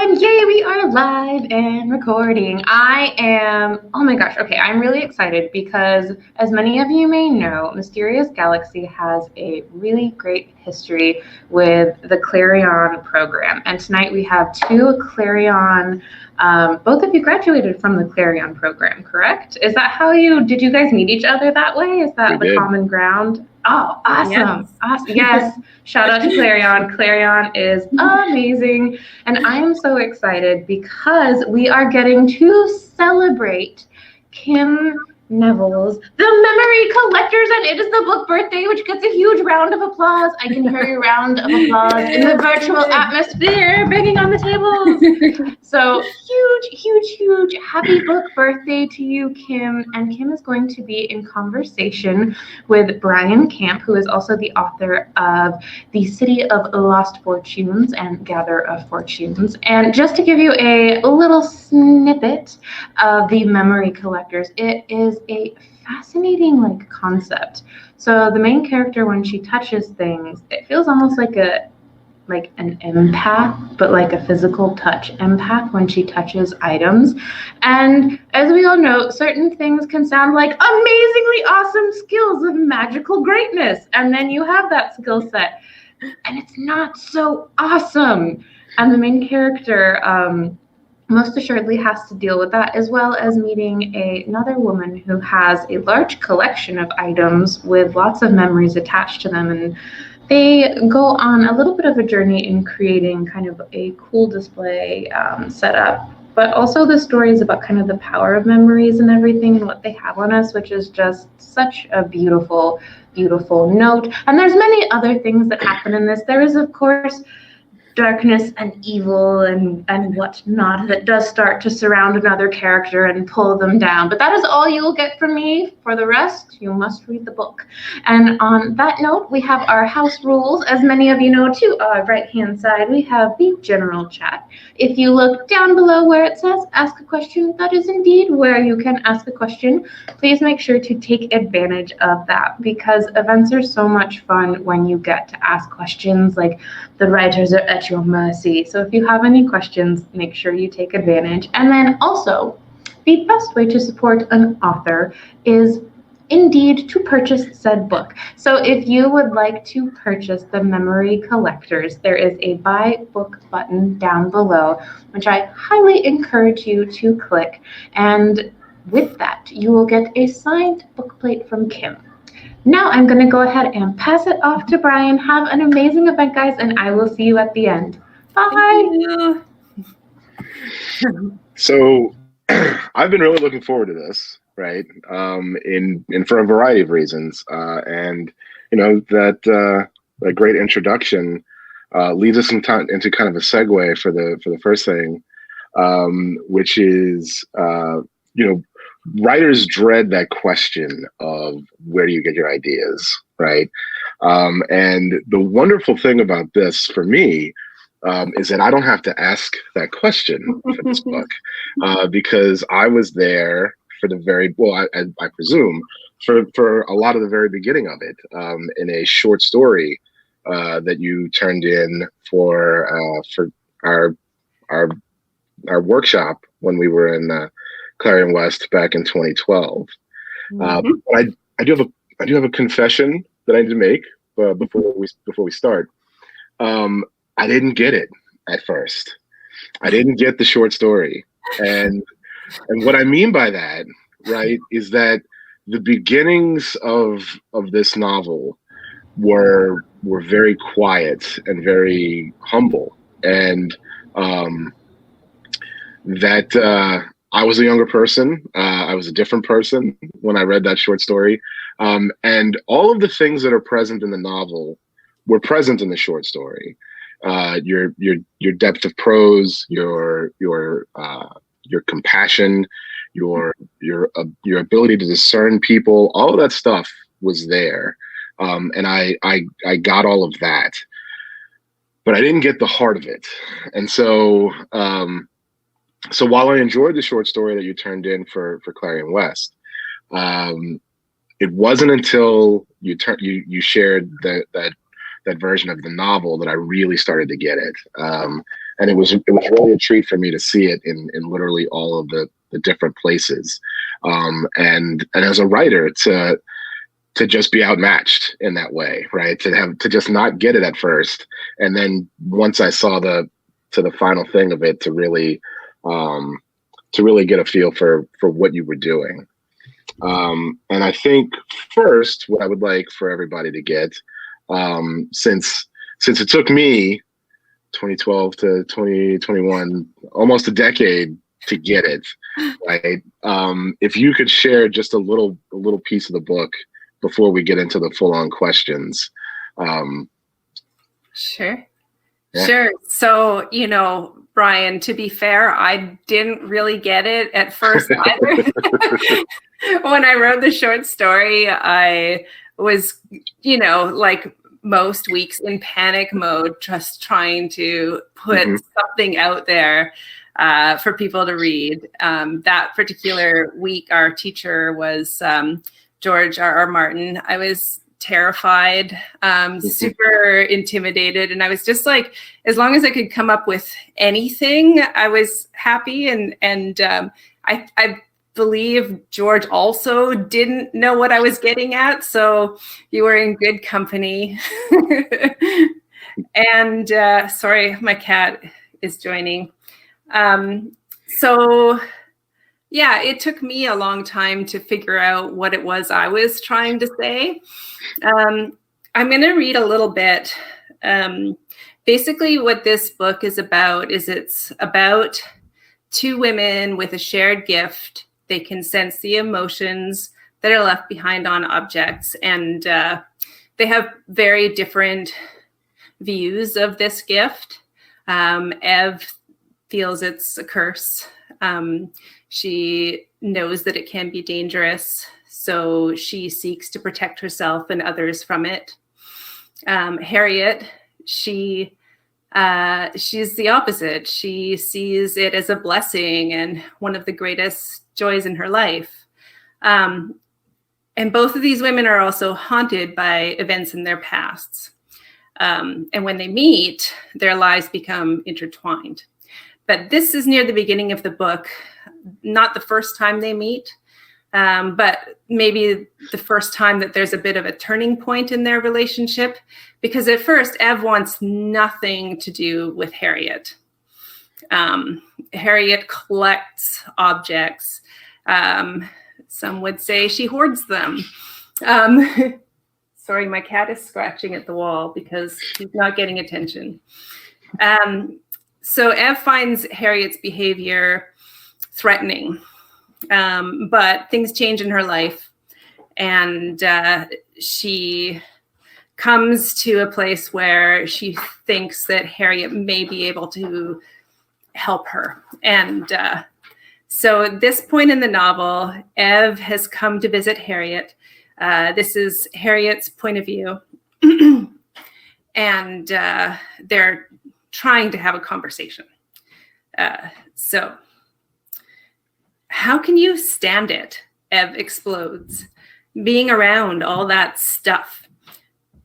everyone! Yay, we are live and recording. Oh my gosh, okay, I'm really excited because as many of you may know, Mysterious Galaxy has a really great history with the Clarion program. And tonight we have two Clarion, both of you graduated from the Clarion program, correct? Is that did you guys meet each other that way? Is that the common ground? Oh, awesome. Yes. Awesome. Yes. Shout out to Clarion. Clarion is amazing. And I'm so excited because we are getting to celebrate Kim Neville's The Memory Collectors, and it is the book birthday, which gets a huge round of applause. I can hear a round of applause in the virtual atmosphere, banging on the tables. So huge happy book birthday to you, Kim. And Kim is going to be in conversation with Bryan Camp, who is also the author of The City of Lost Fortunes and Gather of Fortunes. And just to give you a little snippet of The Memory Collectors, it is a fascinating concept. So the main character, when she touches things, it feels almost like an empath, but like a physical touch empath when she touches items. And as we all know, certain things can sound like amazingly awesome skills of magical greatness, and then you have that skill set and it's not so awesome. And the main character most assuredly has to deal with that, as well as meeting another woman who has a large collection of items with lots of memories attached to them. And they go on a little bit of a journey in creating kind of a cool display setup. But also the story is about kind of the power of memories and everything and what they have on us, which is just such a beautiful note. And there's many other things that happen in this. There is, of course, darkness and evil and whatnot that does start to surround another character and pull them down. But that is all you'll get from me. For the rest, you must read the book. And on that note, we have our house rules. As many of you know, to our right-hand side, we have the general chat. If you look down below where it says ask a question, that is indeed where you can ask a question. Please make sure to take advantage of that, because events are so much fun when you get to ask questions. Like, the writers are at your mercy. So if you have any questions, make sure you take advantage. And then also, the best way to support an author is indeed to purchase said book. So if you would like to purchase The Memory Collectors, there is a buy book button down below, which I highly encourage you to click. And with that, you will get a signed bookplate from Kim. Now I'm going to go ahead and pass it off to Bryan. Have an amazing event, guys, and I will see you at the end. Bye. So I've been really looking forward to this, right? In for a variety of reasons, and that great introduction leads us into kind of a segue for the first thing, which is writers dread that question of where do you get your ideas, right? And the wonderful thing about this for me is that I don't have to ask that question for this book, because I was there for I presume for a lot of the very beginning of it, in a short story that you turned in for our workshop when we were in Clarion West back in 2012. I do have a confession that I need to make before we start. I didn't get it at first. I didn't get the short story, and what I mean by that, right, is that the beginnings of this novel were very quiet and very humble, and that I was a younger person. I was a different person when I read that short story, and all of the things that are present in the novel were present in the short story. Your depth of prose, your compassion, your ability to discern people, all of that stuff was there, and I got all of that, but I didn't get the heart of it. And so while I enjoyed the short story that you turned in for Clarion West, it wasn't until you shared that version of the novel that I really started to get it. and it was really a treat for me to see it in literally all of the different places, and as a writer to just be outmatched in that way, right? To just not get it at first, and then once I saw the final thing of it, to really get a feel for what you were doing. And I think first, what I would like for everybody to get, since it took me 2012 to 2021, almost a decade to get it, right? If you could share just a little piece of the book before we get into the full-on questions. Sure. Yeah. Sure. So, Bryan, to be fair, I didn't really get it at first either. When I wrote the short story, I was, like most weeks, in panic mode, just trying to put something out there for people to read. That particular week, our teacher was George R.R. Martin. I was terrified, super intimidated. And I was just like, as long as I could come up with anything, I was happy. And I believe George also didn't know what I was getting at. So you were in good company. And sorry, my cat is joining. So yeah, it took me a long time to figure out what it was I was trying to say. I'm going to read a little bit. Basically, what this book is about is it's about two women with a shared gift. They can sense the emotions that are left behind on objects, and they have very different views of this gift. Ev feels it's a curse. She knows that it can be dangerous, so she seeks to protect herself and others from it. Harriet, she's the opposite. She sees it as a blessing and one of the greatest joys in her life. And both of these women are also haunted by events in their pasts. And when they meet, their lives become intertwined. But this is near the beginning of the book, not the first time they meet, but maybe the first time that there's a bit of a turning point in their relationship. Because at first, Ev wants nothing to do with Harriet. Harriet collects objects. Some would say she hoards them. Sorry, my cat is scratching at the wall because he's not getting attention. So Ev finds Harriet's behavior threatening, but things change in her life, and she comes to a place where she thinks that Harriet may be able to help her. And so at this point in the novel, Ev has come to visit Harriet. This is Harriet's point of view, and they're trying to have a conversation. So, how can you stand it? Ev explodes, being around all that stuff.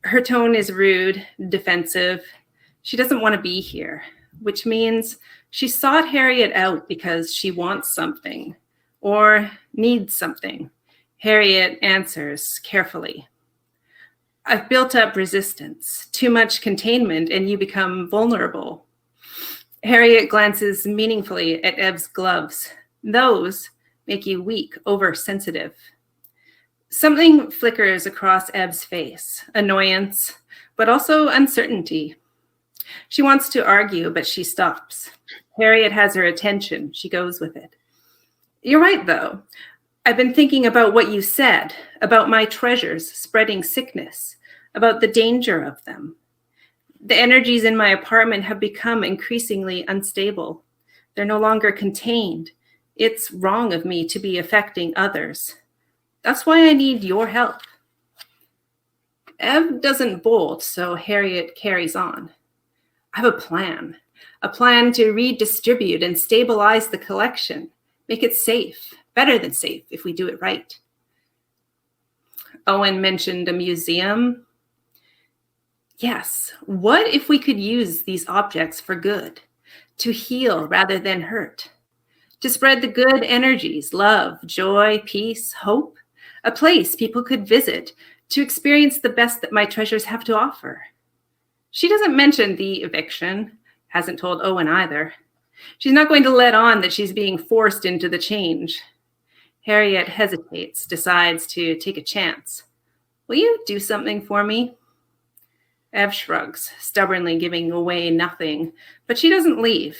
Her tone is rude, defensive. She doesn't want to be here, which means she sought Harriet out because she wants something or needs something. Harriet answers carefully. I've built up resistance, too much containment, and you become vulnerable. Harriet glances meaningfully at Ev's gloves. Those make you weak, oversensitive. Something flickers across Ev's face, annoyance, but also uncertainty. She wants to argue, but she stops. Harriet has her attention. She goes with it. You're right, though. I've been thinking about what you said, about my treasures spreading sickness, about the danger of them. The energies in my apartment have become increasingly unstable. They're no longer contained. It's wrong of me to be affecting others. That's why I need your help. Ev doesn't bolt, so Harriet carries on. I have a plan to redistribute and stabilize the collection, make it safe, better than safe if we do it right. Owen mentioned a museum. Yes, what if we could use these objects for good? to heal rather than hurt, to spread the good energies, love, joy, peace, hope, a place people could visit to experience the best that my treasures have to offer. She doesn't mention the eviction, hasn't told Owen either. She's not going to let on that she's being forced into the change. Harriet hesitates, decides to take a chance. Will you do something for me? Ev shrugs, stubbornly giving away nothing, but she doesn't leave.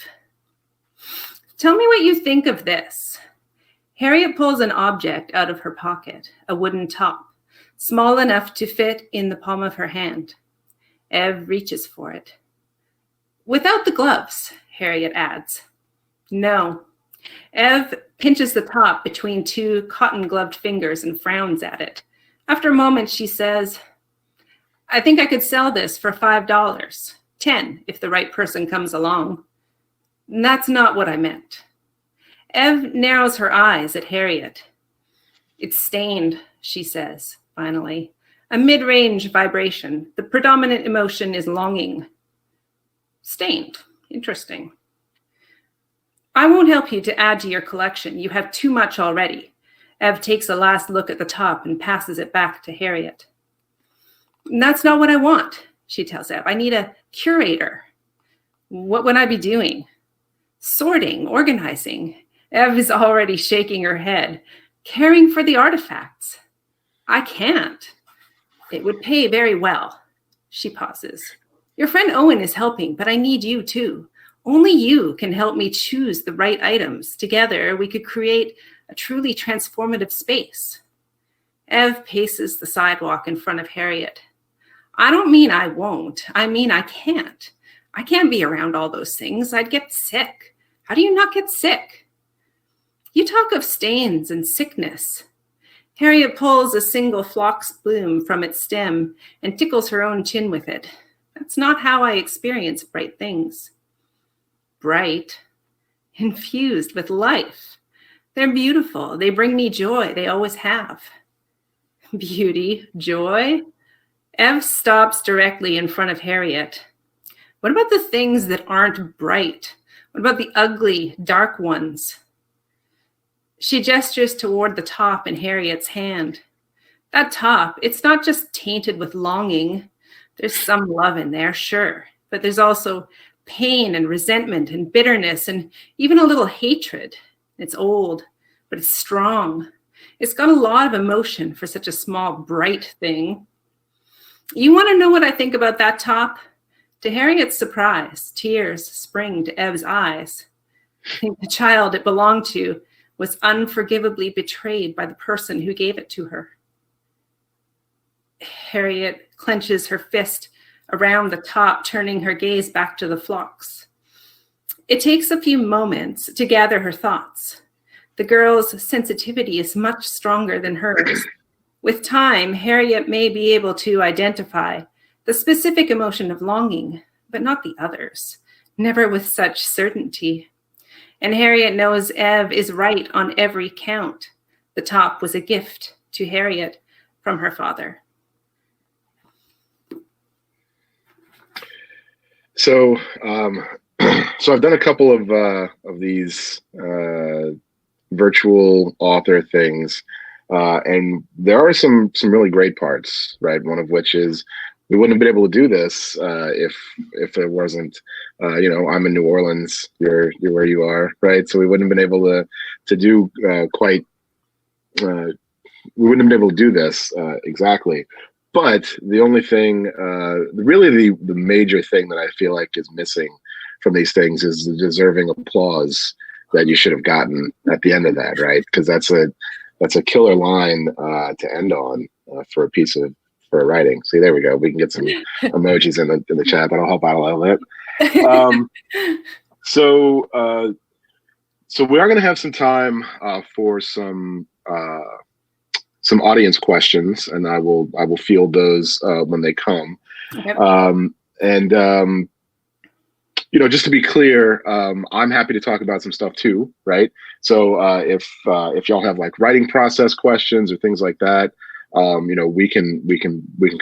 Tell me what you think of this. Harriet pulls an object out of her pocket, a wooden top, small enough to fit in the palm of her hand. Ev reaches for it. Without the gloves, Harriet adds. No. Ev pinches the top between two cotton-gloved fingers and frowns at it. After a moment, she says, I think I could sell this for $5, $10 if the right person comes along. That's not what I meant. Ev narrows her eyes at Harriet. It's stained, she says, finally. A mid-range vibration. The predominant emotion is longing. Stained. Interesting. I won't help you to add to your collection. You have too much already. Ev takes a last look at the top and passes it back to Harriet. That's not what I want, she tells Ev. I need a curator. What would I be doing? Sorting, organizing. Ev is already shaking her head. Caring for the artifacts. I can't. It would pay very well. She pauses. Your friend Owen is helping, but I need you too. Only you can help me choose the right items. Together, we could create a truly transformative space. Ev paces the sidewalk in front of Harriet. I don't mean I won't. I mean I can't. I can't be around all those things. I'd get sick. How do you not get sick? You talk of stains and sickness. Harriet pulls a single phlox bloom from its stem and tickles her own chin with it. That's not how I experience bright things. Bright, infused with life. They're beautiful. They bring me joy. They always have. Beauty, joy. Ev stops directly in front of Harriet. What about the things that aren't bright? What about the ugly, dark ones? She gestures toward the top in Harriet's hand. That top, it's not just tainted with longing. There's some love in there, sure, but there's also pain and resentment and bitterness and even a little hatred. It's old, but it's strong. It's got a lot of emotion for such a small, bright thing. You want to know what I think about that top? To Harriet's surprise, tears spring to Ev's eyes. I think the child it belonged to was unforgivably betrayed by the person who gave it to her. Harriet clenches her fist around the top, turning her gaze back to the phlox. It takes a few moments to gather her thoughts. The girl's sensitivity is much stronger than hers. With time, Harriet may be able to identify the specific emotion of longing, but not the others, never with such certainty. And Harriet knows Ev is right on every count. The top was a gift to Harriet from her father. So I've done a couple of these virtual author things, and there are some really great parts, right? One of which is we wouldn't have been able to do this if it wasn't, I'm in New Orleans, you're where you are, right? So we wouldn't have been able to do we wouldn't have been able to do this exactly. But the only thing, really the major thing that I feel like is missing from these things is the deserving applause that you should have gotten at the end of that, right? Because that's a killer line to end on for a writing. See, there we go. We can get some emojis in the chat. That'll help out a little bit. So we are going to have some time for some audience questions, and I will field those when they come. Okay. Just to be clear, I'm happy to talk about some stuff too, right? So if y'all have like writing process questions or things like that, we can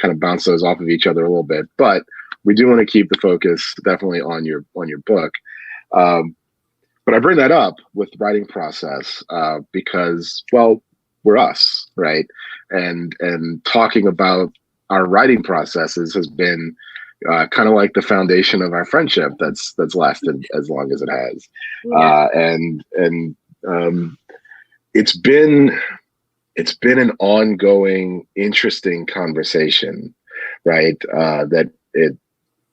kind of bounce those off of each other a little bit. But we do want to keep the focus definitely on your book. But I bring that up with the writing process because, well, we're us, right? And talking about our writing processes has been kind of like the foundation of our friendship that's lasted as long as it has. Yeah. It's been an ongoing, interesting conversation, right? That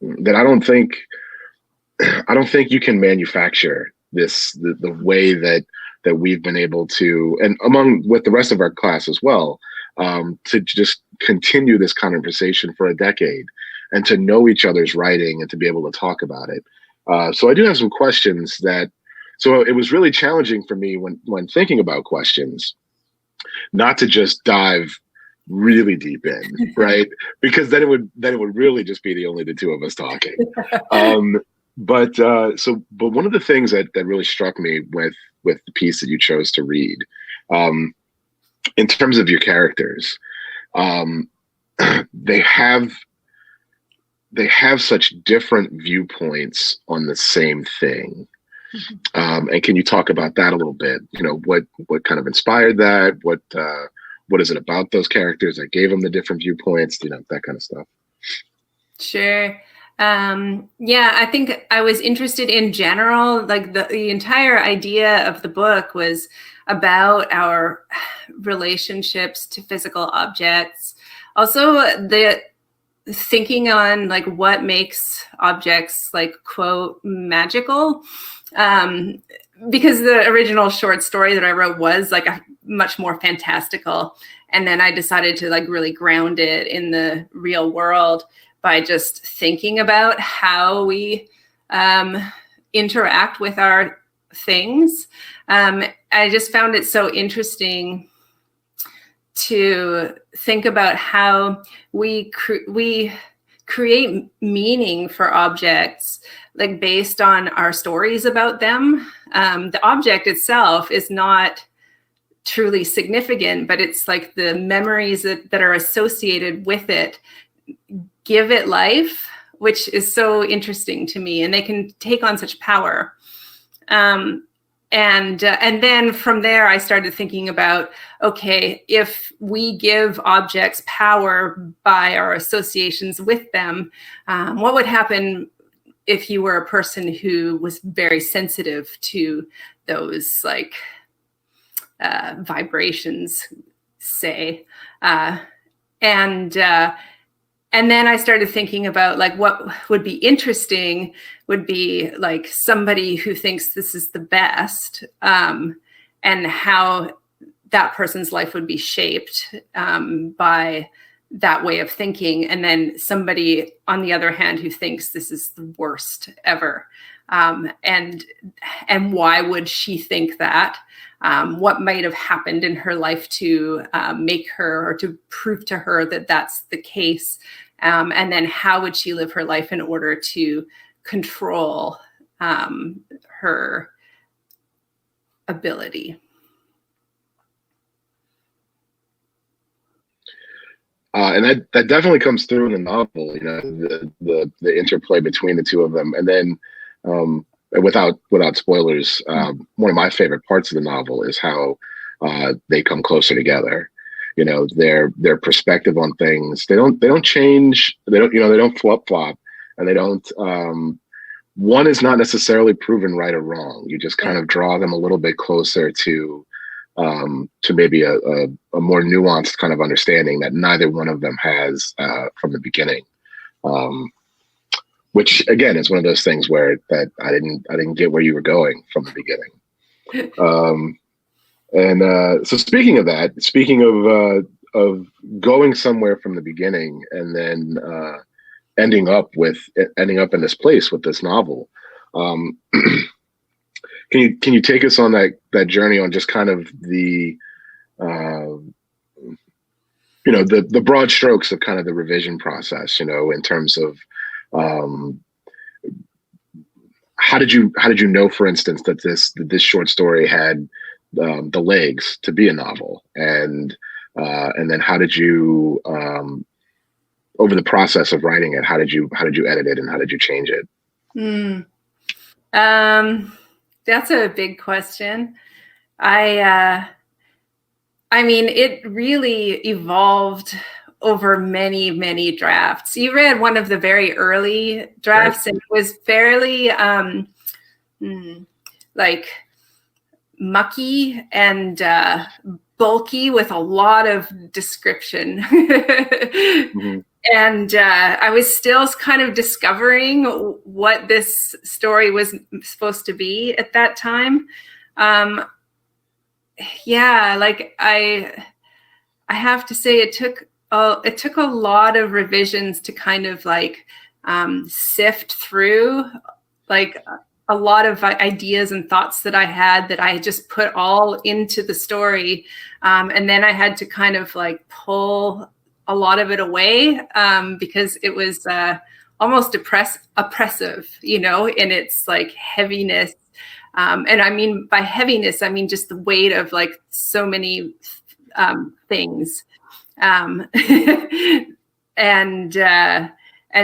I don't think you can manufacture the way that we've been able to, and among with the rest of our class as well, to just continue this conversation for a decade and to know each other's writing and to be able to talk about it. So I do have some questions so it was really challenging for me when thinking about questions, not to just dive really deep in, right? Because then it would really just be the two of us talking. But one of the things that really struck me with the piece that you chose to read, in terms of your characters, they have such different viewpoints on the same thing. And can you talk about that a little bit? You know, what kind of inspired that? What is it about those characters that gave them the different viewpoints? You know, that kind of stuff. Sure. Yeah, I think I was interested in general, like the entire idea of the book was about our relationships to physical objects. Also, the thinking on like what makes objects like, quote, magical. Because the original short story that I wrote was like a much more fantastical. And then I decided to like really ground it in the real world by just thinking about how we interact with our things. I just found it so interesting to think about how we create meaning for objects, like based on our stories about them. The object itself is not truly significant, but it's like the memories that are associated with it give it life, which is so interesting to me, and they can take on such power. And then from there, I started thinking about, okay, if we give objects power by our associations with them, what would happen if you were a person who was very sensitive to those like vibrations, say, and then I started thinking about like what would be interesting would be like somebody who thinks this is the best, and how that person's life would be shaped by that way of thinking. And then somebody on the other hand who thinks this is the worst ever. And why would she think that? What might have happened in her life to make her or to prove to her that that's the case? And then how would she live her life in order to control her ability? And that definitely comes through in the novel, you know, the interplay between the two of them. And then without spoilers, one of my favorite parts of the novel is how they come closer together. You know, their perspective on things, they don't change, they don't flip-flop, and they don't one is not necessarily proven right or wrong. You just kind of draw them a little bit closer to maybe a more nuanced kind of understanding that neither one of them has from the beginning. Which again is one of those things where that I didn't get where you were going from the beginning. So speaking of that, of going somewhere from the beginning and then ending up in this place with this novel, can you take us on that journey on just kind of the the broad strokes of kind of the revision process, you know, in terms of how did you know, for instance, that this short story had the legs to be a novel, and then how did you over the process of writing it, how did you edit it and how did you change it? That's a big question. I mean, it really evolved over many, many drafts. You read one of the very early drafts, and it was fairly like mucky and bulky with a lot of description. Mm-hmm. And I was still kind of discovering what this story was supposed to be at that time. Yeah, like I have to say it took a lot of revisions to kind of like sift through like a lot of ideas and thoughts that I had that I just put all into the story. And then I had to kind of like pull a lot of it away because it was almost oppressive, you know, in its like heaviness. And I mean, by heaviness, I mean just the weight of like so many things. And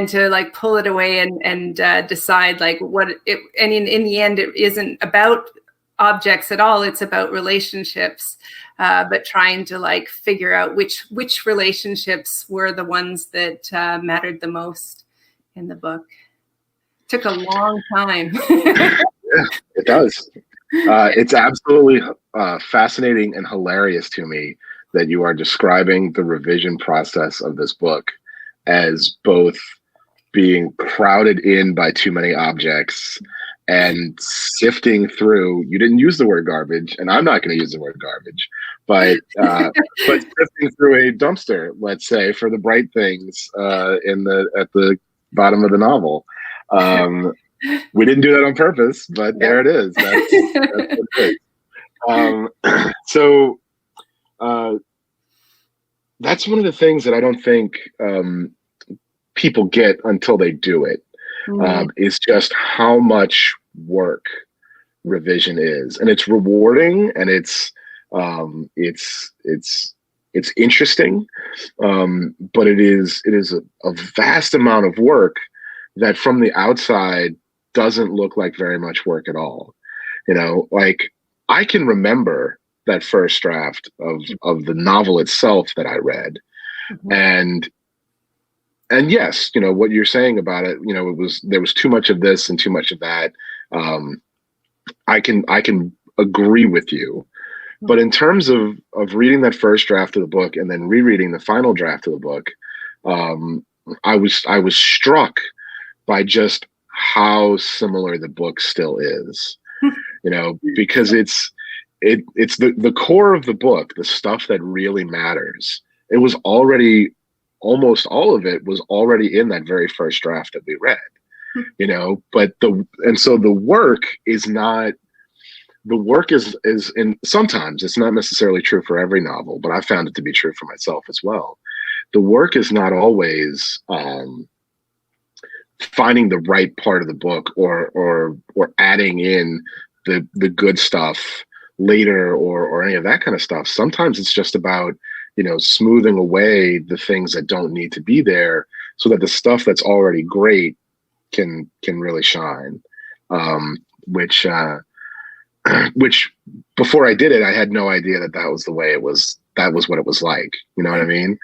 to like pull it away and decide like what it, and in the end, it isn't about objects at all. It's about relationships, but trying to like figure out which relationships were the ones that mattered the most in the book. Took a long time. Yeah, it does. It's absolutely fascinating and hilarious to me that you are describing the revision process of this book as both being crowded in by too many objects and sifting through. You didn't use the word garbage, and I'm not going to use the word garbage, but sifting through a dumpster, let's say, for the bright things at the bottom of the novel. We didn't do that on purpose, but there it is. That's what it is. So that's one of the things that I don't think people get until they do it. Is just how much work revision is, and it's rewarding, and it's interesting, but it is a vast amount of work that from the outside doesn't look like very much work at all. You know, like I can remember that first draft of the novel itself that I read, and yes, you know, what you're saying about it, you know, there was too much of this and too much of that. I can agree with you, but in terms of reading that first draft of the book and then rereading the final draft of the book, I was struck by just how similar the book still is, you know, because it's the core of the book, the stuff that really matters. It was already, almost all of it was already in that very first draft that we read, you know, so the work is in, sometimes it's not necessarily true for every novel, but I found it to be true for myself as well. The work is not always finding the right part of the book or adding in the good stuff later or any of that kind of stuff. Sometimes it's just about, you know, smoothing away the things that don't need to be there so that the stuff that's already great can really shine. Which before I did it, I had no idea that was the way it was. That was what it was like. You know what I mean?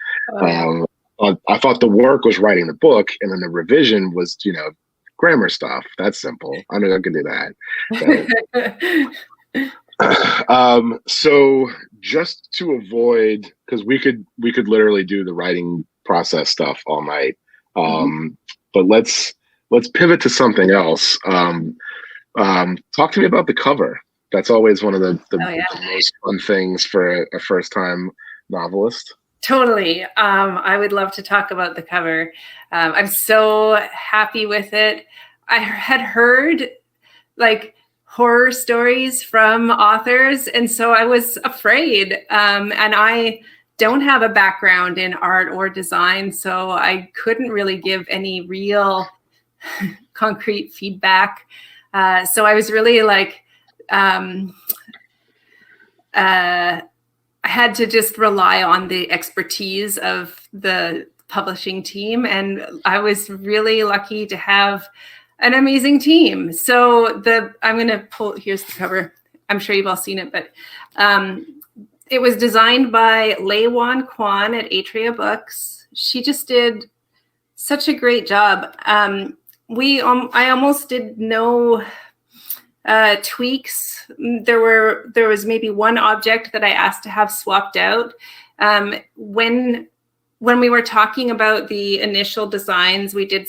I thought the work was writing the book, and then the revision was, you know, grammar stuff. That's simple. I know I can do that. So just to avoid, because we could literally do the writing process stuff all night. But let's pivot to something else. Talk to me about the cover. That's always one of the most fun things for a first time novelist. Totally. I would love to talk about the cover. I'm so happy with it. I had heard like horror stories from authors, and so I was afraid. And I don't have a background in art or design, so I couldn't really give any real concrete feedback. So I was really like, I had to just rely on the expertise of the publishing team. And I was really lucky to have an amazing team. So I'm going to pull, here's the cover. I'm sure you've all seen it, but it was designed by Lei Wan Kwan at Atria Books. She just did such a great job. I almost did no tweaks. There was maybe one object that I asked to have swapped out. When we were talking about the initial designs, we did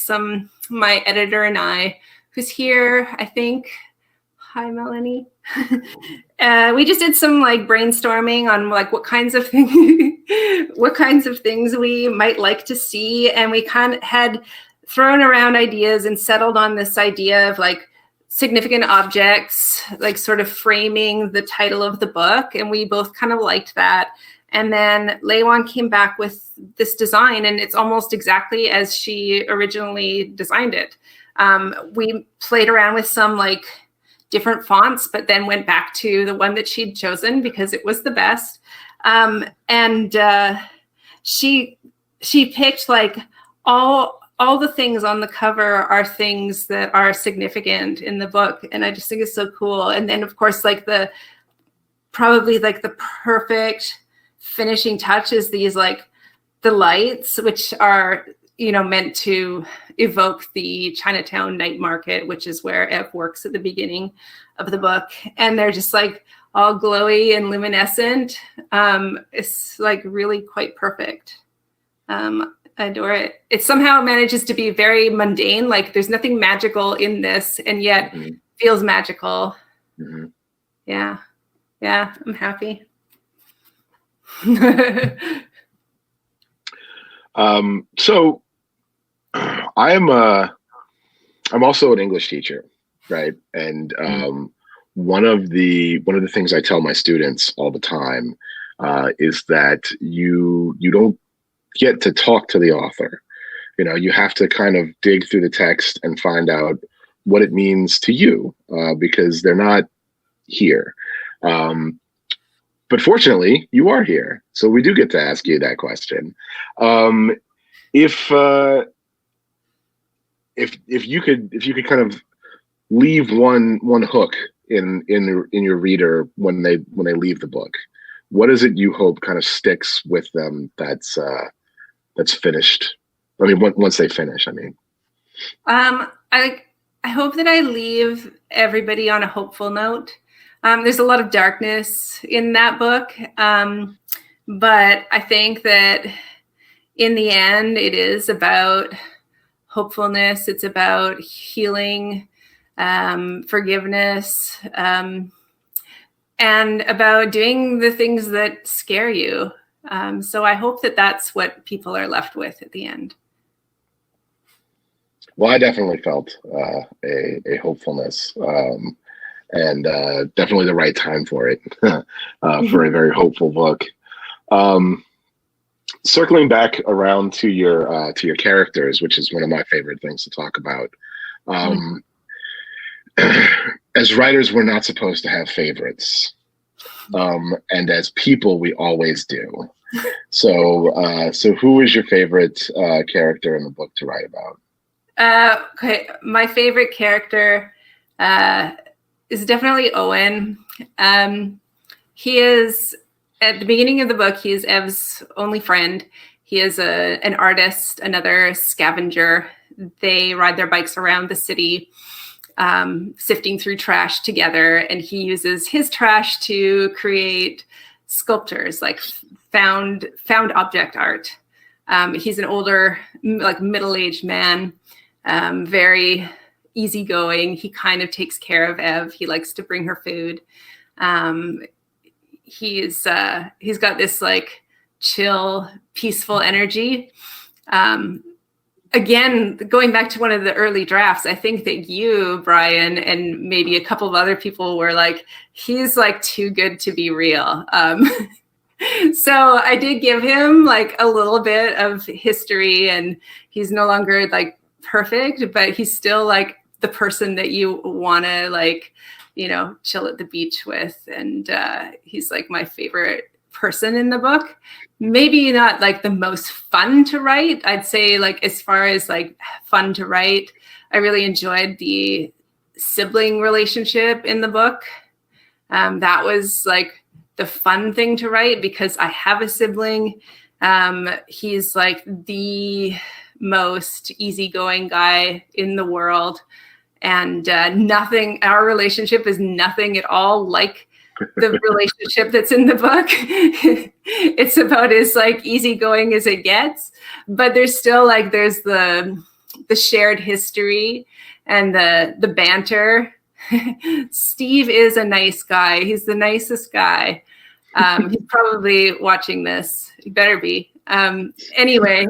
my editor and I, who's here, I think. Hi, Melanie. We just did some like brainstorming on like what kinds of things we might like to see, and we kind of had thrown around ideas and settled on this idea of like significant objects, like sort of framing the title of the book, and we both kind of liked that. And then Lei Wan came back with this design, and it's almost exactly as she originally designed it. We played around with some like different fonts, but then went back to the one that she'd chosen because it was the best. She picked like all the things on the cover are things that are significant in the book, and I just think it's so cool. And then of course, like probably the perfect finishing touch is these like the lights, which are meant to evoke the Chinatown night market, which is where Ev works at the beginning of the book. And they're just like all glowy and luminescent. It's like really quite perfect. I adore it. It somehow manages to be very mundane. Like there's nothing magical in this, and yet feels magical. Mm-hmm. Yeah. I'm happy. So I'm also an English teacher, right? And one of the things I tell my students all the time is that you don't get to talk to the author. You have to kind of dig through the text and find out what it means to you, because they're not here. But fortunately, you are here, so we do get to ask you that question. If you could kind of leave one hook in your reader when they leave the book, what is it you hope kind of sticks with them that's finished? I mean, once they finish, I mean. I hope that I leave everybody on a hopeful note. There's a lot of darkness in that book, but I think that in the end, it is about hopefulness. It's about healing, forgiveness, and about doing the things that scare you. So I hope that that's what people are left with at the end. Well, I definitely felt a hopefulness, and definitely the right time for it, for a very hopeful book. Circling back around to your characters, which is one of my favorite things to talk about. As writers, we're not supposed to have favorites, and as people, we always do. So who is your favorite character in the book to write about? Okay, my favorite character is definitely Owen. He is, at the beginning of the book, he is Ev's only friend. He is an artist, another scavenger. They ride their bikes around the city, sifting through trash together, and he uses his trash to create sculptures, like found object art. He's an older, like middle-aged man, very easygoing. He kind of takes care of Ev. He likes to bring her food. He's got this like chill, peaceful energy. Again, going back to one of the early drafts, I think that you, Bryan, and maybe a couple of other people were like, he's like too good to be real. So I did give him like a little bit of history, and he's no longer like perfect, but he's still like the person that you want to like, chill at the beach with. And he's like my favorite person in the book. Maybe not like the most fun to write. I'd say like as far as like fun to write, I really enjoyed the sibling relationship in the book. That was like the fun thing to write because I have a sibling. He's like the most easygoing guy in the world. And our relationship is nothing at all like the relationship that's in the book. It's about as like easygoing as it gets, but there's still like, there's the shared history and the banter. Steve is a nice guy. He's the nicest guy. He's probably watching this. He better be. Anyway.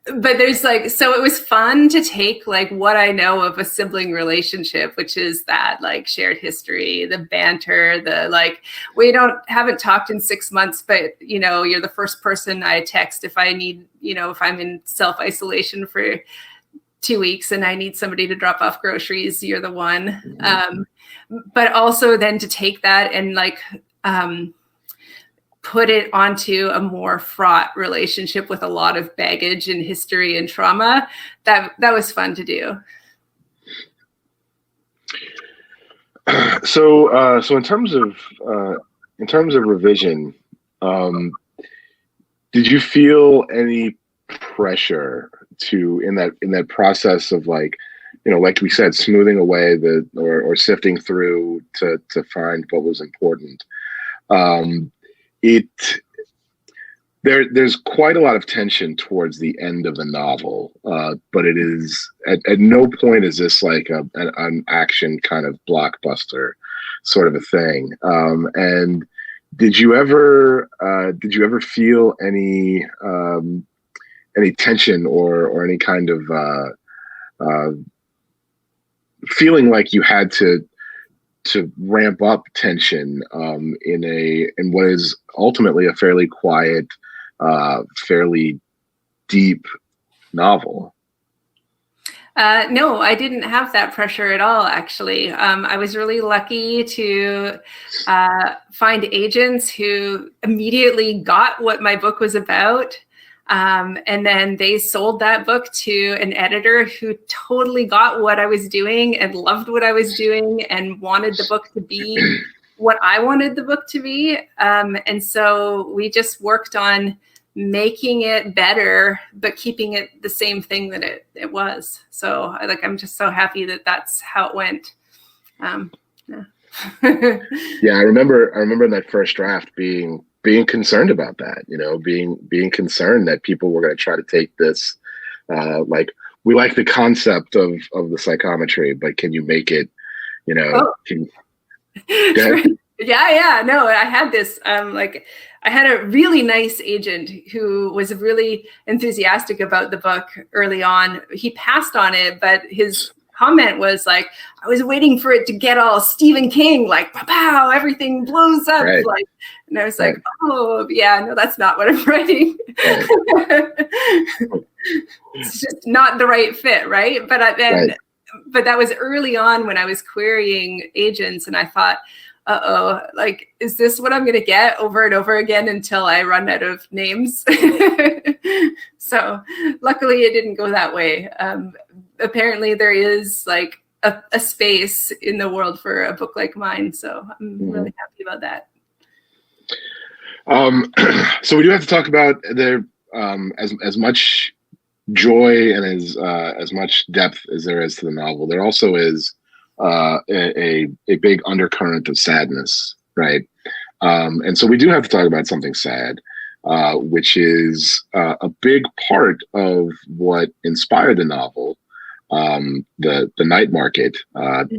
But there's like, so it was fun to take like what I know of a sibling relationship, which is that like shared history, the banter, the like, we haven't talked in 6 months, but you know, you're the first person I text if I need, you know, if I'm in self-isolation for 2 weeks and I need somebody to drop off groceries, you're the one. But also then to take that and like, put it onto a more fraught relationship with a lot of baggage and history and trauma. That was fun to do. So in terms of revision, did you feel any pressure to in that process of like, you know, like we said, smoothing away or sifting through to find what was important? There's quite a lot of tension towards the end of the novel, but it is at no point is this like an action kind of blockbuster sort of a thing. And did you ever feel any tension or any kind of feeling like you had to ramp up tension in what is ultimately a fairly quiet, fairly deep novel? No, I didn't have that pressure at all, actually. I was really lucky to find agents who immediately got what my book was about. And then they sold that book to an editor who totally got what I was doing and loved what I was doing and wanted the book to be what I wanted the book to be. And so we just worked on making it better, but keeping it the same thing that it was. So I'm just so happy that that's how it went. Yeah. Yeah, I remember in that first draft being concerned about that, you know, being concerned that people were going to try to take this, like, we like the concept of the psychometry, but can you make it, you know, Yeah. No, I had this, I had a really nice agent who was really enthusiastic about the book early on. He passed on it, but his comment was like, I was waiting for it to get all Stephen King, like, pow, everything blows up. Right. Like, and I was like, oh, yeah, no, that's not what I'm writing. It's just not the right fit, right? But but that was early on when I was querying agents, and I thought, like, is this what I'm going to get over and over again until I run out of names? So luckily it didn't go that way. Apparently there is like a space in the world for a book like mine. So I'm really happy about that. So we do have to talk about as much joy and as much depth as there is to the novel. There also is a big undercurrent of sadness, right? And so we do have to talk about something sad, which is a big part of what inspired the novel. The night market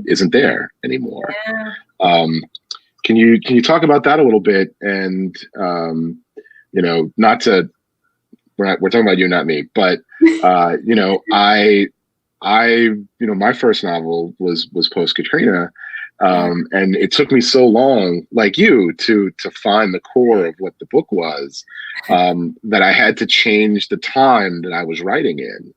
isn't there anymore. Yeah. Can you talk about that a little bit? And you know, we're talking about you, not me, but you know, my first novel was post Katrina, and it took me so long, like you, to find the core of what the book was, that I had to change the time that I was writing in,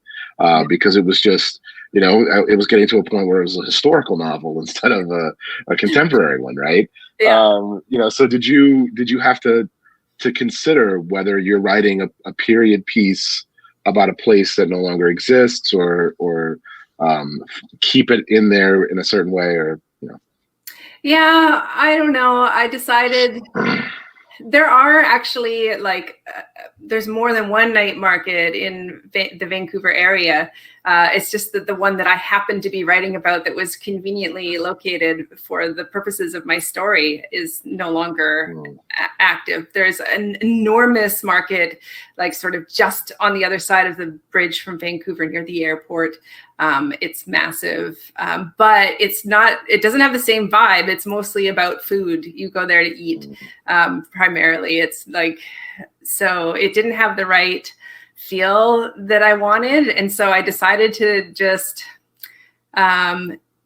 because it was just, you know, it was getting to a point where it was a historical novel instead of a contemporary one, right? Yeah. So did you have to consider whether you're writing a period piece about a place that no longer exists, or keep it in there in a certain way, or Yeah, I don't know. I decided there are actually there's more than one night market in the Vancouver area. It's just that the one that I happened to be writing about that was conveniently located for the purposes of my story is no longer active. There's an enormous market, like sort of just on the other side of the bridge from Vancouver near the airport. It's massive, but it doesn't have the same vibe. It's mostly about food. You go there to eat, primarily. It's so it didn't have the right feel that I wanted. And so I decided to just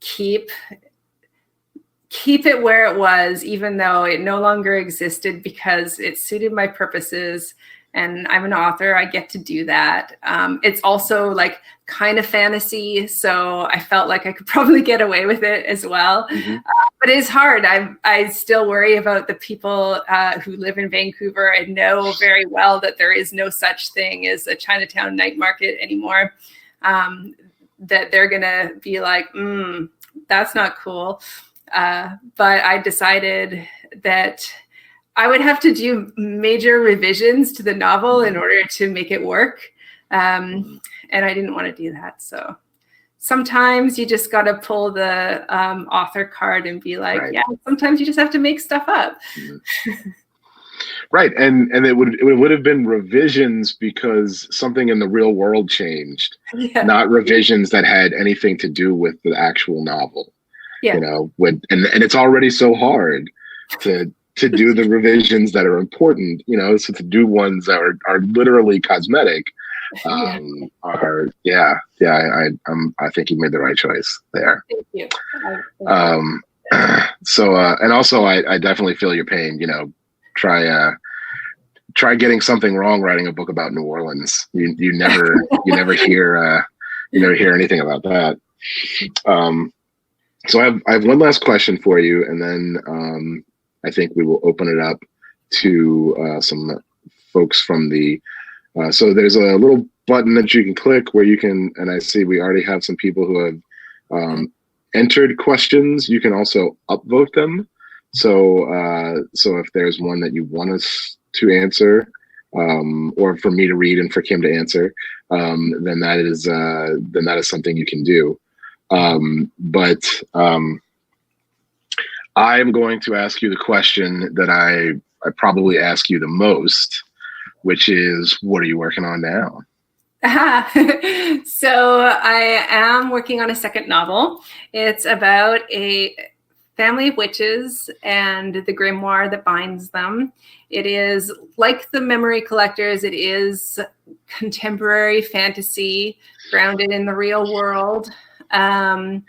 keep it where it was, even though it no longer existed, because it suited my purposes. And I'm an author. I get to do that. It's also kind of fantasy, so I felt like I could probably get away with it as well. But it's hard. I still worry about the people who live in Vancouver and know very well that there is no such thing as a Chinatown night market anymore. That they're gonna be like, that's not cool. But I decided that I would have to do major revisions to the novel in order to make it work. And I didn't want to do that. So sometimes you just got to pull the author card and be like, yeah, sometimes you just have to make stuff up. Right. And it would have been revisions because something in the real world changed, not revisions that had anything to do with the actual novel. And it's already so hard to do the revisions that are important, so to do ones that are literally cosmetic, I think you made the right choice there. Thank you. And also I definitely feel your pain. Try getting something wrong writing a book about New Orleans. You never hear anything about that. So I have one last question for you, and then I think we will open it up to some folks from the. So there's a little button that you can click where you can, and I see we already have some people who have entered questions. You can also upvote them. So if there's one that you want us to answer, or for me to read and for Kim to answer, then that is something you can do. But I'm going to ask you the question that I probably ask you the most, which is, what are you working on now? So I am working on a second novel. It's about a family of witches and the grimoire that binds them. It is like The Memory Collectors. It is contemporary fantasy grounded in the real world. I've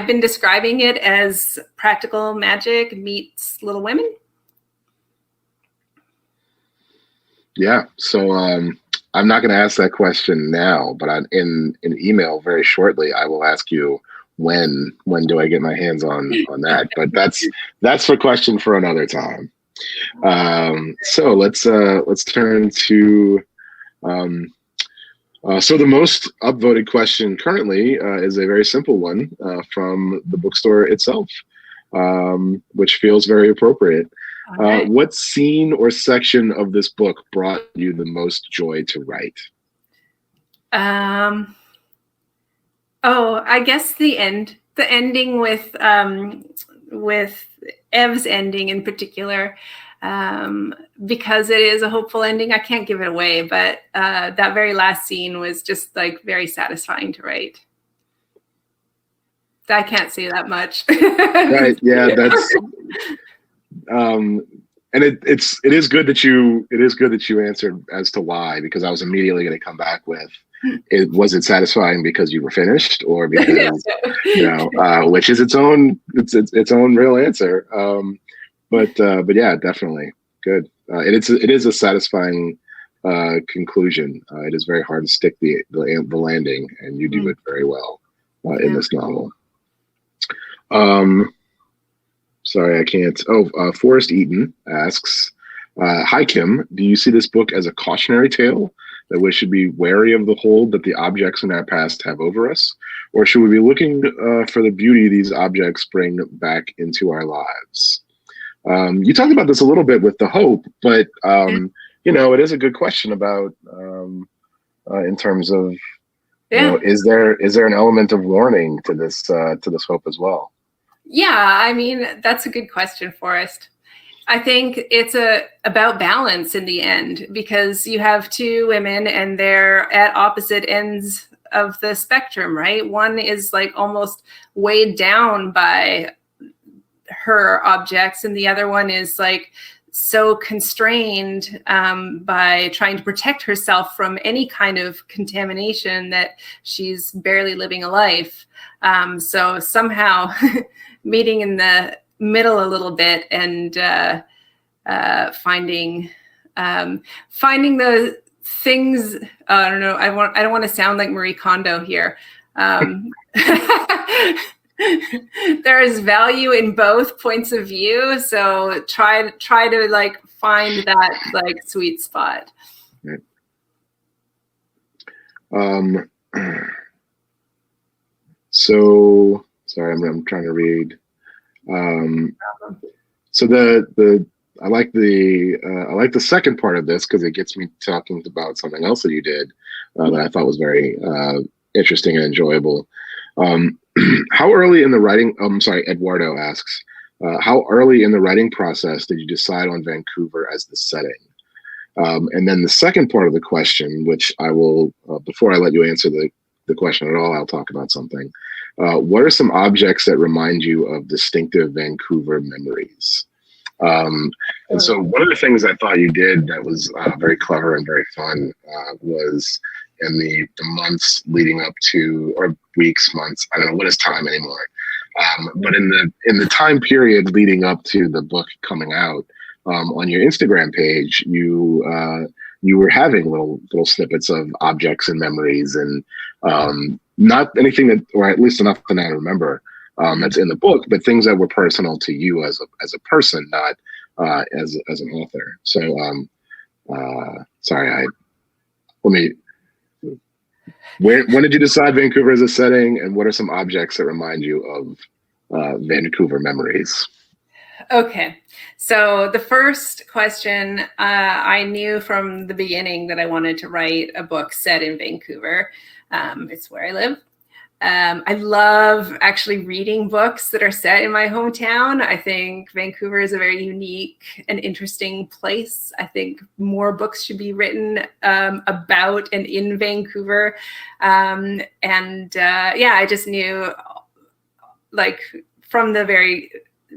been describing it as practical magic meets Little Women. Yeah. So I'm not going to ask that question now, but in an email very shortly, I will ask you when do I get my hands on that? But that's for question for another time. So let's turn to. So the most upvoted question currently is a very simple one from the bookstore itself, which feels very appropriate. Okay. What scene or section of this book brought you the most joy to write? I guess the ending with Ev's ending in particular. Because it is a hopeful ending. I can't give it away, but that very last scene was just very satisfying to write. I can't say that much. Right. Yeah. That's. And it is good that you answered as to why, because I was immediately going to come back with, was it satisfying because you were finished, or because which is its own real answer. But yeah, definitely good. It is a satisfying conclusion. It is very hard to stick the landing, and you do it very well in this novel. Sorry, I can't. Forrest Eaton asks, hi, Kim. Do you see this book as a cautionary tale that we should be wary of the hold that the objects in our past have over us? Or should we be looking for the beauty these objects bring back into our lives? You talked about this a little bit with the hope, but, it is a good question about in terms of, is there an element of warning to this hope as well? Yeah, I mean, that's a good question, Forrest. I think it's about balance in the end, because you have two women and they're at opposite ends of the spectrum, right? One is like almost weighed down by her objects, and the other one is like so constrained by trying to protect herself from any kind of contamination that she's barely living a life. So somehow meeting in the middle a little bit and finding the things. I don't know. I don't want to sound like Marie Kondo here. There is value in both points of view, so try to like find that like sweet spot. So sorry, I'm trying to read. So I like the second part of this because it gets me talking about something else that you did that I thought was very interesting and enjoyable. How early in the writing? Eduardo asks, how early in the writing process did you decide on Vancouver as the setting? And then the second part of the question, which I will, before I let you answer the question at all, I'll talk about something. What are some objects that remind you of distinctive Vancouver memories? And so one of the things I thought you did that was very clever and very fun was in the months leading up to, or weeks, months, I don't know, what is time anymore? But in the time period leading up to the book coming out, on your Instagram page, you were having little snippets of objects and memories, and not anything that, or at least enough that I remember, that's in the book, but things that were personal to you as a person, not as an author. So when did you decide Vancouver as a setting, and what are some objects that remind you of Vancouver memories? Okay, so the first question, I knew from the beginning that I wanted to write a book set in Vancouver. It's where I live. I love actually reading books that are set in my hometown. I think Vancouver is a very unique and interesting place. I think more books should be written about and in Vancouver. I just knew, like, from the very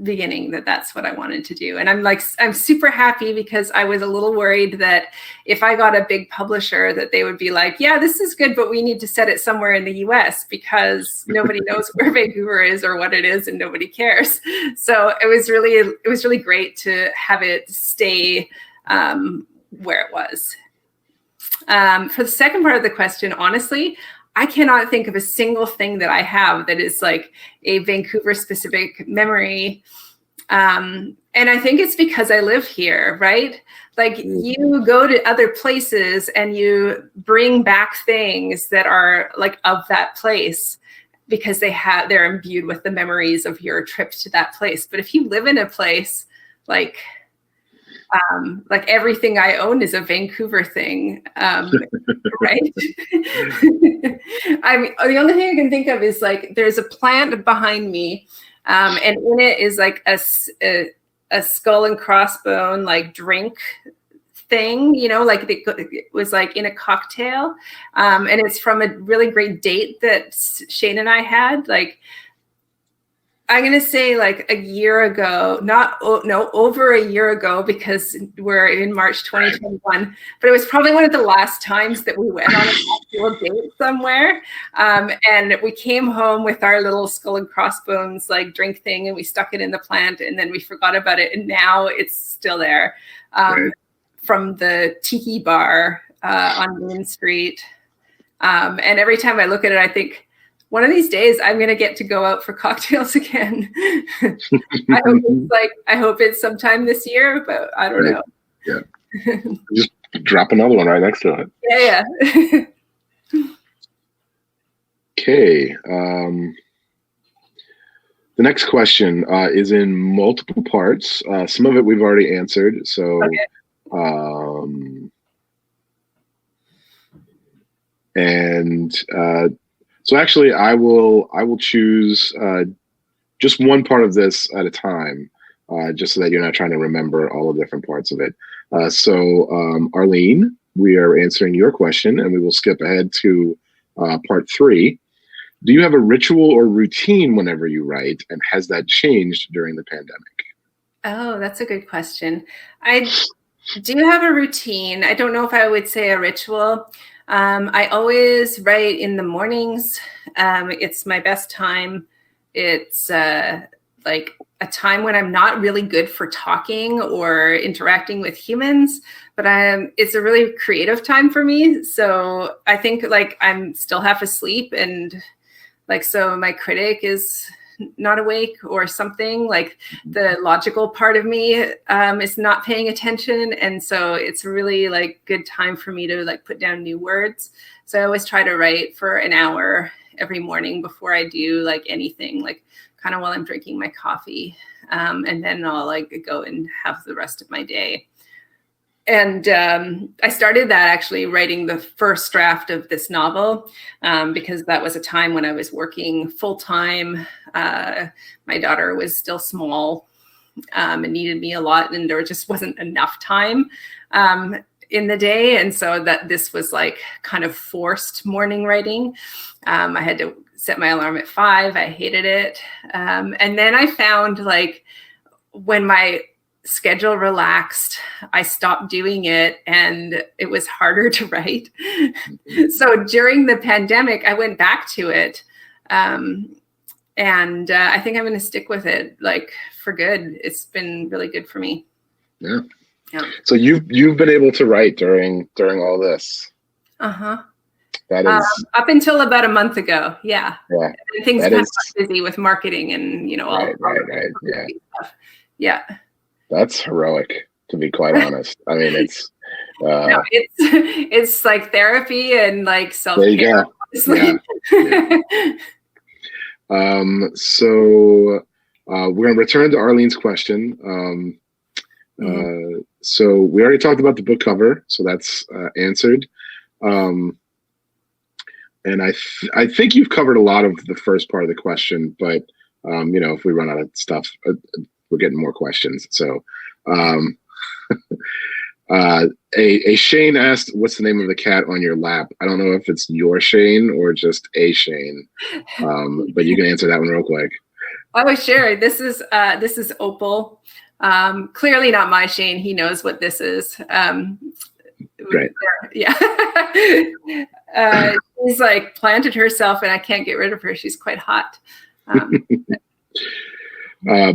beginning that's what I wanted to do. And I'm super happy, because I was a little worried that if I got a big publisher that they would be like, yeah, this is good, but we need to set it somewhere in the US because nobody knows where Vancouver is or what it is, and nobody cares. So it was really great to have it stay where it was. For the second part of the question, honestly, I cannot think of a single thing that I have that is like a Vancouver specific memory. And I think it's because I live here, right? Like, you go to other places and you bring back things that are like of that place because they're imbued with the memories of your trip to that place. But if you live in a place, like everything I own is a Vancouver thing, right? I mean, the only thing I can think of is like there's a plant behind me, and in it is like a skull and crossbone like drink thing, like it was like in a cocktail, and it's from a really great date that Shane and I had. Like, I'm going to say like a year ago, over a year ago, because we're in March 2021, but it was probably one of the last times that we went on a cocktail date somewhere. And we came home with our little skull and crossbones like drink thing, and we stuck it in the plant, and then we forgot about it. And now it's still there, from the tiki bar on Main Street. And every time I look at it, I think, one of these days I'm going to get to go out for cocktails again. I hope it's sometime this year, but I don't know. Yeah. Just drop another one right next to it. Yeah. Okay. The next question is in multiple parts. Some of it we've already answered. So, so actually, I will choose just one part of this at a time, just so that you're not trying to remember all the different parts of it. Arlene, we are answering your question, and we will skip ahead to part 3. Do you have a ritual or routine whenever you write, and has that changed during the pandemic? Oh, that's a good question. I do have a routine. I don't know if I would say a ritual. I always write in the mornings. It's my best time. It's like a time when I'm not really good for talking or interacting with humans, but it's a really creative time for me. So I think like I'm still half asleep, and like, so my critic is not awake or something, like the logical part of me is not paying attention. And so it's really like good time for me to like put down new words. So I always try to write for an hour every morning before I do like anything, like kind of while I'm drinking my coffee. And then I'll like go and have the rest of my day. And I started that actually writing the first draft of this novel because that was a time when I was working full time. My daughter was still small and needed me a lot, and there just wasn't enough time in the day. And so that this was like kind of forced morning writing. I had to set my alarm at 5. I hated it. And then I found like when my schedule relaxed, I stopped doing it, and it was harder to write. So during the pandemic, I went back to it. And I think I'm going to stick with it like for good. It's been really good for me. Yeah. So you've been able to write during all this. Uh-huh. That is up until about a month ago. Yeah. Yeah. And things kind of got busy with marketing and, all right. Yeah. Stuff. Yeah. That's heroic, to be quite honest. I mean, it's no, it's like therapy and like self-care. There you go. Yeah. So we're going to return to Arlene's question. So we already talked about the book cover, so that's answered. And I think you've covered a lot of the first part of the question, but if we run out of stuff, we're getting more questions. So a Shane asked, what's the name of the cat on your lap? I don't know if it's your Shane or just a Shane, but you can answer that one real quick. Oh, sure. This is Opal. Clearly not my Shane. He knows what this is. Great. Yeah. She's like planted herself, and I can't get rid of her. She's quite hot.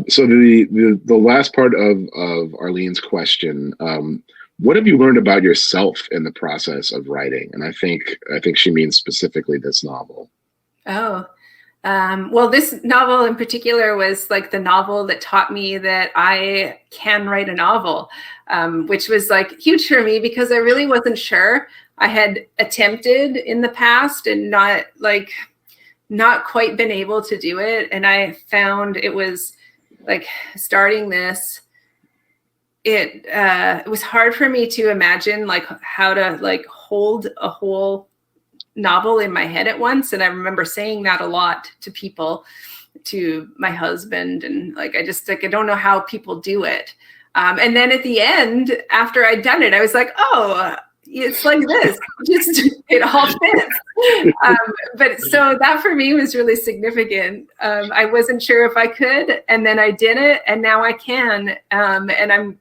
So the last part of Arlene's question, what have you learned about yourself in the process of writing? And I think she means specifically this novel. Oh, well, this novel in particular was like the novel that taught me that I can write a novel, which was like huge for me because I really wasn't sure. I had attempted in the past and not quite been able to do it. And I found it was like starting this, it was hard for me to imagine like how to like hold a whole novel in my head at once. And I remember saying that a lot to people, to my husband. And like, I don't know how people do it. And then at the end, after I'd done it, I was like, oh, it's like this, just it all fits. But so that for me was really significant. I wasn't sure if I could, and then I did it, and now I can. And I'm,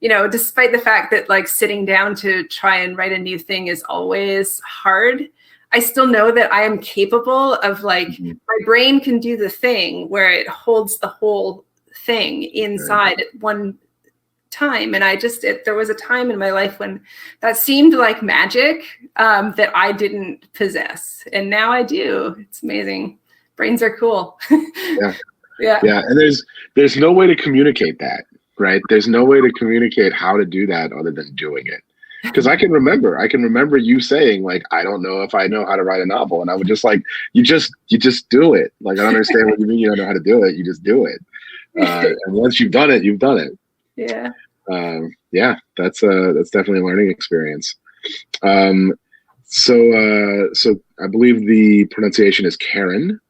despite the fact that like sitting down to try and write a new thing is always hard, I still know that I am capable of like, my brain can do the thing where it holds the whole thing inside at one time. And there was a time in my life when that seemed like magic that I didn't possess. And now I do. It's amazing. Brains are cool. Yeah. Yeah. Yeah. And there's no way to communicate that, right? There's no way to communicate how to do that other than doing it. Because I can remember you saying, like, I don't know if I know how to write a novel. And I would just like, you just do it. Like, I don't understand what you mean you don't know how to do it. You just do it. And once you've done it, you've done it. Yeah. Yeah, that's definitely a learning experience. So I believe the pronunciation is Karen.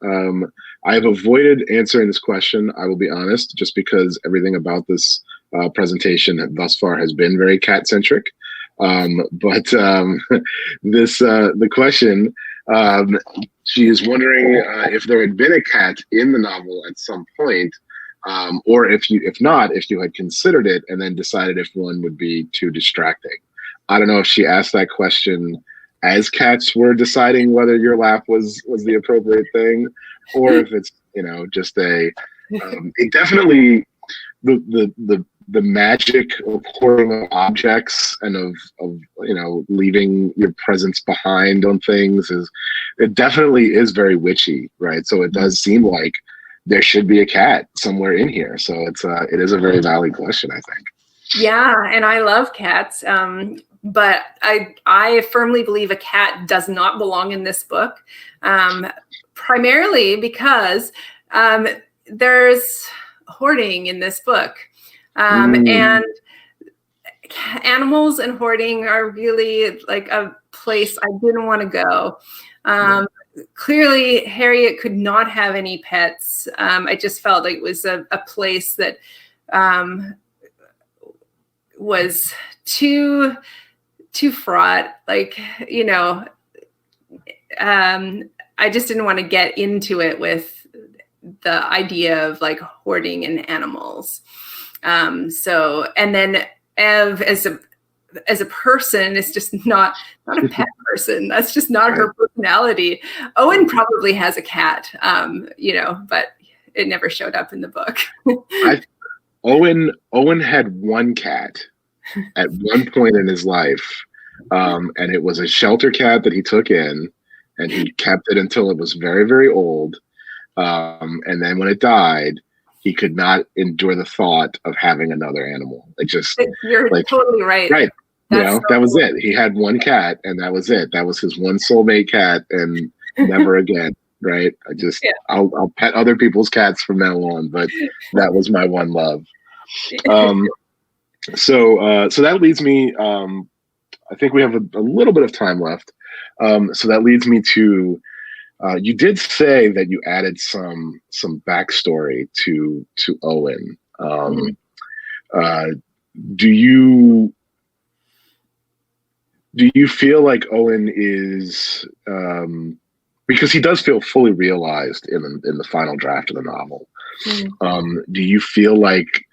I have avoided answering this question, I will be honest, just because everything about this presentation thus far has been very cat-centric. But the question, she is wondering if there had been a cat in the novel at some point, or if you had considered it and then decided if one would be too distracting. I don't know if she asked that question as cats were deciding whether your laugh was the appropriate thing, or if it's, just it definitely, the magic of hoarding objects and of leaving your presence behind on things it definitely is very witchy, right? So it does seem like there should be a cat somewhere in here. So it is a very valid question, I think. Yeah, and I love cats, but I firmly believe a cat does not belong in this book, primarily because there's hoarding in this book. And animals and hoarding are really like a place I didn't want to go. Clearly, Harriet could not have any pets. I just felt like it was a place that was too fraught. Like, I just didn't want to get into it with the idea of like hoarding and animals. So, and then Ev as a person is just not a pet person. That's just not her personality. Owen probably has a cat, but it never showed up in the book. Owen had one cat at one point in his life, and it was a shelter cat that he took in, and he kept it until it was very, very old. And then when it died, he could not endure the thought of having another animal. You're totally right. Right. That was it. He had one cat, and that was it. That was his one soulmate cat, and never again. Right. I'll pet other people's cats from now on, but that was my one love. So that leads me, I think we have a little bit of time left. So that leads me to, you did say that you added some backstory to Owen. Do you feel like Owen is, because he does feel fully realized in the final draft of the novel. Do you feel like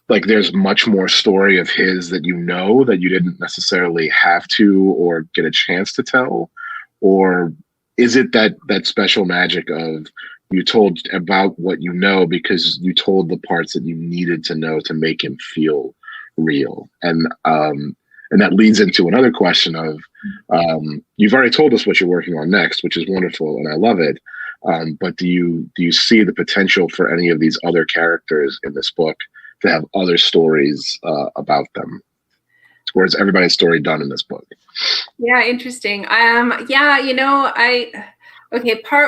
there's much more story of his that that you didn't necessarily have to or get a chance to tell? Or is it that special magic of you told about what you know because you told the parts that you needed to know to make him feel real? And that leads into another question of, you've already told us what you're working on next, which is wonderful, and I love it. But do you see the potential for any of these other characters in this book to have other stories about them? Or is everybody's story done in this book? Yeah, interesting. Part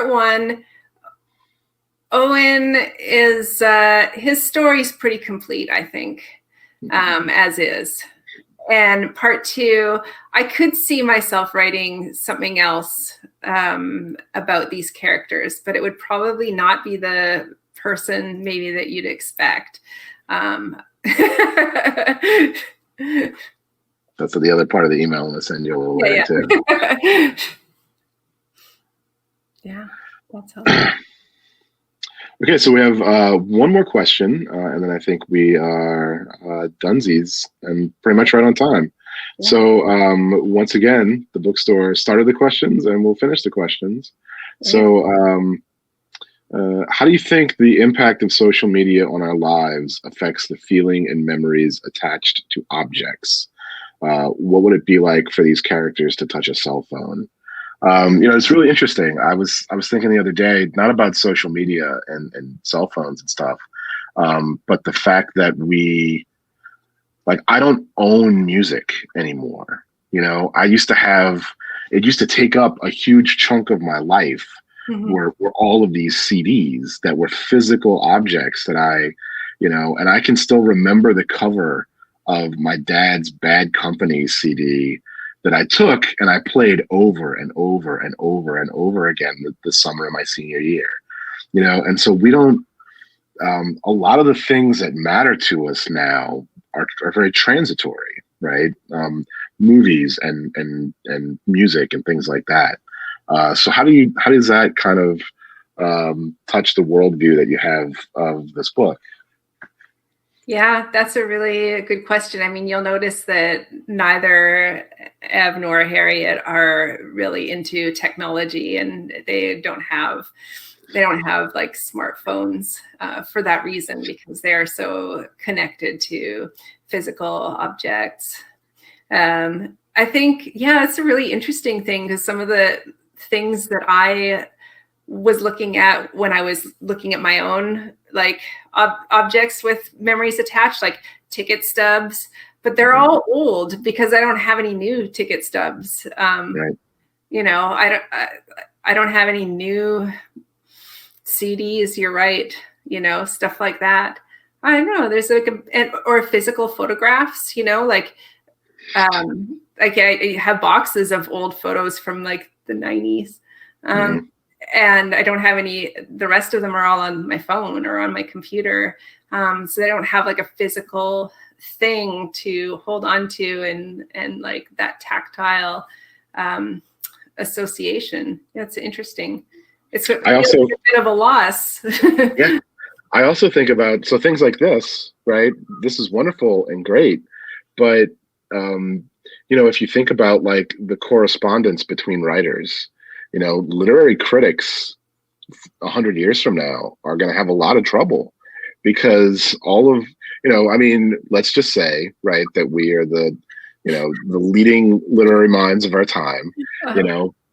one, Owen is, his story's pretty complete, I think, as is. And part two, I could see myself writing something else about these characters, but it would probably not be the person maybe that you'd expect. That's the other part of the email I'm going to send you a little later too. Yeah, that's helpful. Okay, so we have one more question, and then I think we are dunsies and pretty much right on time. Yeah. So once again, the bookstore started the questions, and we'll finish the questions. Yeah. So How do you think the impact of social media on our lives affects the feeling and memories attached to objects? What would it be like for these characters to touch a cell phone? It's really interesting. I was thinking the other day, not about social media and cell phones and stuff, but the fact that I don't own music anymore. I used to have, it used to take up a huge chunk of my life. Mm-hmm. were all of these CDs that were physical objects that and I can still remember the cover of my dad's Bad Company CD that I took and I played over and over and over and over again the summer of my senior year, and so we don't, a lot of the things that matter to us now are very transitory, right? Movies and music and things like that. So how does that kind of touch the worldview that you have of this book? Yeah, that's a really good question. I mean, you'll notice that neither Ev nor Harriet are really into technology, and they don't have like smartphones for that reason, because they're so connected to physical objects. I think, it's a really interesting thing, because some of the things that I was looking at when I was looking at my own objects with memories attached, like ticket stubs, but they're all old because I don't have any new ticket stubs. Right. I don't have any new CDs. You're right. Stuff like that. I don't know. There's or physical photographs. I have boxes of old photos from the 90s. And I don't have any, the rest of them are all on my phone or on my computer. So I don't have a physical thing to hold on to and that tactile association. That's interesting. It's a bit of a loss. Yeah. I also think about, so things like this, right? This is wonderful and great, but if you think about the correspondence between writers, literary critics 100 years from now are going to have a lot of trouble, because all of, let's just say, right, that we are the leading literary minds of our time,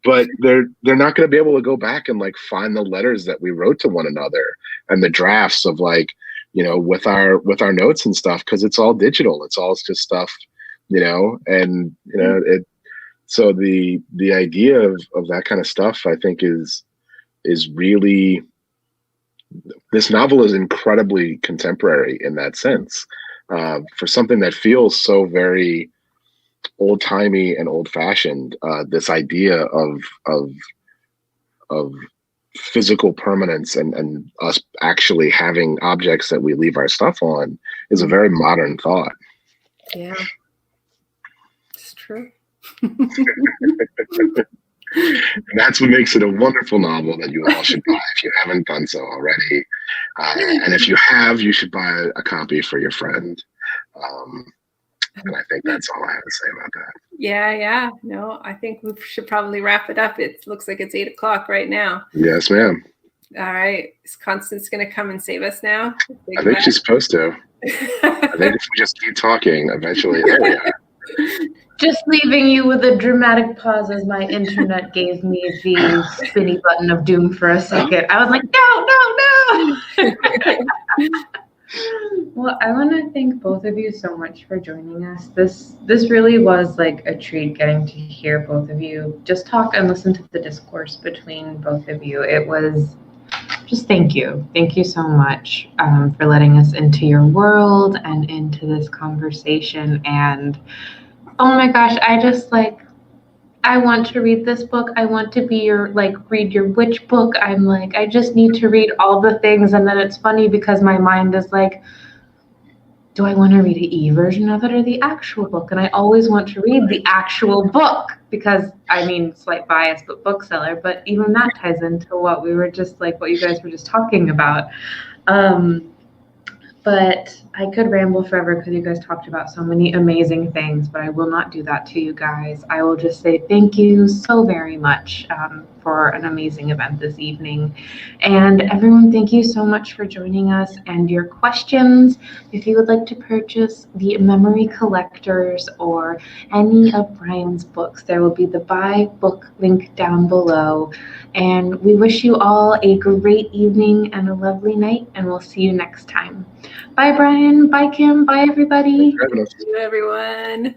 but they're not going to be able to go back and find the letters that we wrote to one another and the drafts of with our notes and stuff, because it's all digital. It's all just stuff. So the idea of that kind of stuff, I think, is really, this novel is incredibly contemporary in that sense, for something that feels so very old timey and old fashioned. This idea of physical permanence and us actually having objects that we leave our stuff on is a very modern thought. Yeah. True. And that's what makes it a wonderful novel that you all should buy if you haven't done so already. And if you have, you should buy a copy for your friend. And I think that's all I have to say about that. Yeah. No, I think we should probably wrap it up. It looks like it's 8:00 right now. Yes, ma'am. All right. Is Constance going to come and save us now? I think she's supposed to. I think if we just keep talking, eventually, there we are. Just leaving you with a dramatic pause as my internet gave me the spinny button of doom for a second. I was like, no. Well, I want to thank both of you so much for joining us. This really was a treat, getting to hear both of you just talk and listen to the discourse between both of you. It was just, thank you. Thank you so much for letting us into your world and into this conversation. And oh my gosh, I just I want to read this book. I want to be your, read your witch book. I'm I just need to read all the things. And then it's funny because my mind is do I want to read an e-version of it or the actual book? And I always want to read the actual book because, slight bias, but bookseller. But even that ties into what we were just, what you guys were just talking about. But I could ramble forever because you guys talked about so many amazing things, but I will not do that to you guys. I will just say thank you so very much. for an amazing event this evening. And everyone, thank you so much for joining us and your questions. If you would like to purchase the Memory Collectors or any of Bryan's books, there will be the buy book link down below. And we wish you all a great evening and a lovely night, and we'll see you next time. Bye, Bryan. Bye, Kim. Bye, everybody. Thank you, everyone.